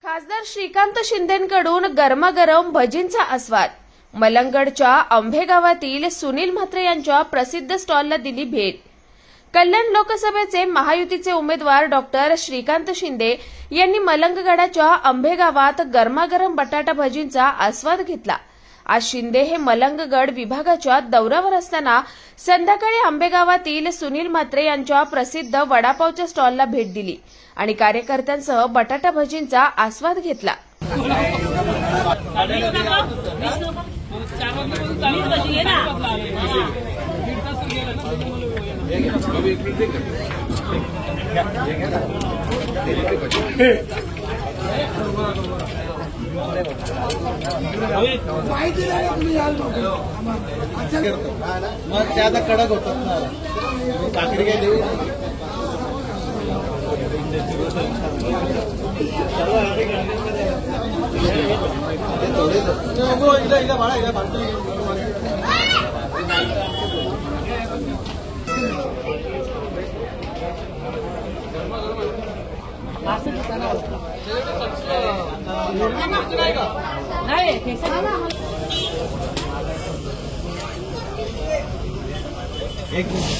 खासदार श्रीकांत शिंदेंकडून गरमागरम भजींचा आस्वाद. मलंगगडच्या आंबे गावातील सुनील म्हात्रे यांच्या प्रसिद्ध स्टॉलला दिली भेट. कल्याण लोकसभेचे महायुतीचे उमेदवार डॉक्टर श्रीकांत शिंदे यांनी मलंगगडाच्या आंबे गावात गरमागरम बटाटा भजींचा आस्वाद घेतला. आज शिंदे हे मलंगगड विभागाच्या दौऱ्यावर असताना संध्याकाळी आंबेगावातील सुनील म्हात्रे यांच्या प्रसिद्ध वडापावच्या स्टॉलला भेट दिली आणि कार्यकर्त्यांसह बटाटा भजींचा आस्वाद घेतला. मग ते आता कडक होतात ना. काकडी काय देऊ? एक मिनिट.